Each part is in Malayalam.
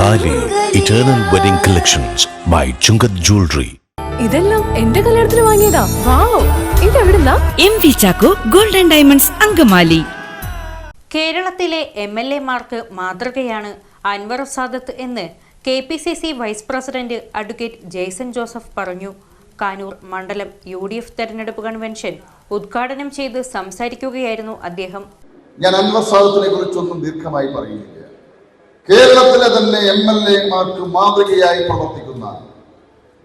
താലി eternal wedding collections by Chungath jewellery. ഇതെല്ലാം എന്റെ കല്യാണത്തിന് വാങ്ങിയതാ. വാവ്, ഇതെവിടുന്നാ? MV Chacko golden diamonds Angamaly. കേരളത്തിലെ MLA-മാർക്ക് മാതൃകയാണ് അൻവർ സാദത്ത് എന്ന് KPCC vice president advocate Jaison Joseph പറഞ്ഞു. കാനൂർ മണ്ഡലം UDF തെരഞ്ഞെടുപ്പ് കൺവെൻഷൻ ഉദ്ഘാടനം ചെയ്ത് സംസാരിക്കുകയായിരുന്നു അദ്ദേഹം. ഞാൻ അൻവർ സാദത്തിനെ കുറിച്ചൊന്നും ദീർഘമായി പറയുന്നില്ല. കേരളത്തിലെ തന്നെ MLA-മാർക്ക് മാതൃകയായി പ്രവർത്തിക്കുന്ന,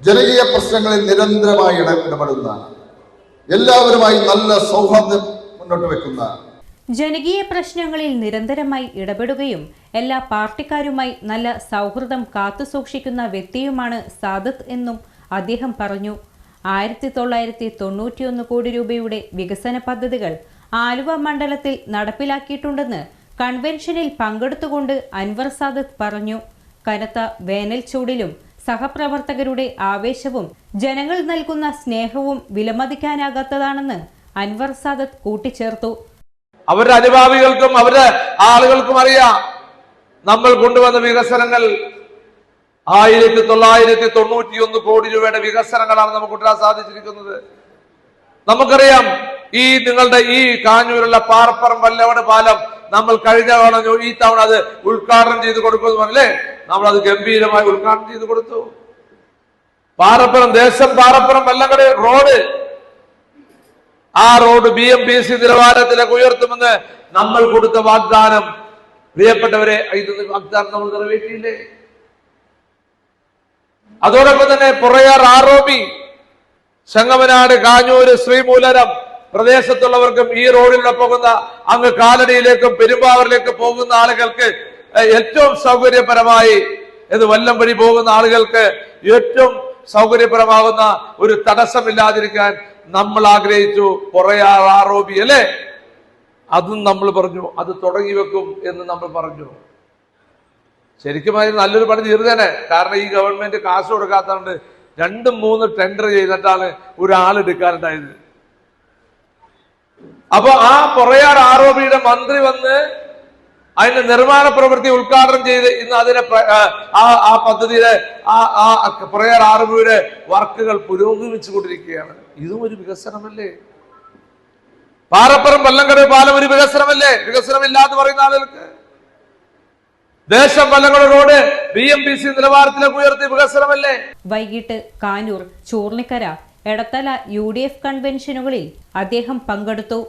ജനകീയ പ്രശ്നങ്ങളിൽ നിരന്തരമായി ഇടപെടുന്ന, എല്ലാവരുമായി നല്ല സൗഹാർദ്ദം മുന്നോട്ട് വെക്കുന്ന, ജനകീയ പ്രശ്നങ്ങളിൽ നിരന്തരമായി ഇടപെടുകയും എല്ലാ പാർട്ടിക്കാരുമായി നല്ല സൗഹൃദം കാത്തുസൂക്ഷിക്കുന്ന വ്യക്തിയുമാണ് സാദത്ത് എന്നും അദ്ദേഹം പറഞ്ഞു. 1991 കോടി രൂപയുടെ വികസന പദ്ധതികൾ ആലുവ മണ്ഡലത്തിൽ നടപ്പിലാക്കിയിട്ടുണ്ടെന്ന് കൺവെൻഷനിൽ പങ്കെടുത്തുകൊണ്ട് അൻവർ സാദത്ത് പറഞ്ഞു. കനത്ത വേനൽ ചൂടിലും സഹപ്രവർത്തകരുടെ ആവേശവും ജനങ്ങൾ നൽകുന്ന സ്നേഹവും വിലമതിക്കാനാകാത്തതാണെന്ന് അൻവർ സാദത്ത് കൂട്ടിച്ചേർത്തു. അവരുടെ അനുഭാവികൾക്കും അവരുടെ ആളുകൾക്കും അറിയാം, നമ്മൾ കൊണ്ടുവന്ന വികസനങ്ങൾ 1991 കോടി രൂപയുടെ വികസനങ്ങളാണ് നമുക്ക് കൊണ്ടുവരാൻ സാധിച്ചിരിക്കുന്നത്. നമുക്കറിയാം, ഈ നിങ്ങളുടെ ഈ കാഞ്ഞൂരുള്ള പാറപ്പുറം വല്ലവട് പാലം നമ്മൾ കഴിഞ്ഞ തവണ ഈ തവണ അത് ഉദ്ഘാടനം ചെയ്ത് കൊടുക്കുന്നു അല്ലേ? നമ്മൾ അത് ഗംഭീരമായി ഉദ്ഘാടനം ചെയ്ത് കൊടുത്തു. പാറപ്പുറം ദേശം പാറപ്പുറം വല്ലങ്ങട് റോഡ്, ആ റോഡ് BMTC നിലവാരത്തിലേക്ക് ഉയർത്തുമെന്ന് നമ്മൾ കൊടുത്ത വാഗ്ദാനം, പ്രിയപ്പെട്ടവരെ, ഇത് വാഗ്ദാനം നമ്മൾ നിറവേറ്റിയില്ലേ? അതോടൊപ്പം തന്നെ പുറയാർ ROB, ചെങ്ങമനാട്, കാഞ്ഞൂര്, ശ്രീമൂലരം പ്രദേശത്തുള്ളവർക്കും ഈ റോഡിലൂടെ പോകുന്ന അങ്ങ് കാലടിയിലേക്കും പെരുമ്പാവൂരിലേക്കും പോകുന്ന ആളുകൾക്ക് ഏറ്റവും സൗകര്യപരമായി, ഇത് വല്ലം വഴി പോകുന്ന ആളുകൾക്ക് ഏറ്റവും സൗകര്യപരമാകുന്ന ഒരു തടസ്സമില്ലാതിരിക്കാൻ നമ്മൾ ആഗ്രഹിച്ചു. പുറയാർ ROB അല്ലേ? അതും നമ്മൾ പറഞ്ഞു, അത് തുടങ്ങി വെക്കും എന്ന് നമ്മൾ പറഞ്ഞു. ശരിക്കും നല്ലൊരു പണി തീർന്നേനെ. കാരണം ഈ ഗവൺമെന്റ് കാശ് കൊടുക്കാത്തതുകൊണ്ട് 2-3 ടെൻഡർ ചെയ്തിട്ടാണ് ഒരാളെടുക്കാനുണ്ടായത്. അപ്പൊ ആ പുറയാർ ROBയുടെ മന്ത്രി വന്ന് അതിന്റെ നിർമ്മാണ പ്രവൃത്തി ഉദ്ഘാടനം ചെയ്ത് ഇന്ന് അതിനെ ആ പദ്ധതിയുടെ ആ പുറയാർ ROBയുടെ വർക്കുകൾ പുരോഗമിച്ചുകൊണ്ടിരിക്കുകയാണ്. ഇതും ഒരു വികസനമല്ലേ? പാറപ്പുറം വല്ലങ്കട് പാലം ഒരു വികസനമല്ലേ? വികസനമില്ലാന്ന് പറയുന്ന ആളുകൾക്ക് ദേശം വല്ലങ്കട് റോഡ് BMTC നിലവാരത്തിലേക്ക് ഉയർത്തിയ വികസനമല്ലേ? വൈകിട്ട് കാനൂർ, ചൂർണിക്കര, എടത്തല UDF കൺവെൻഷനുകളിൽ അദ്ദേഹം പങ്കെടുത്തു.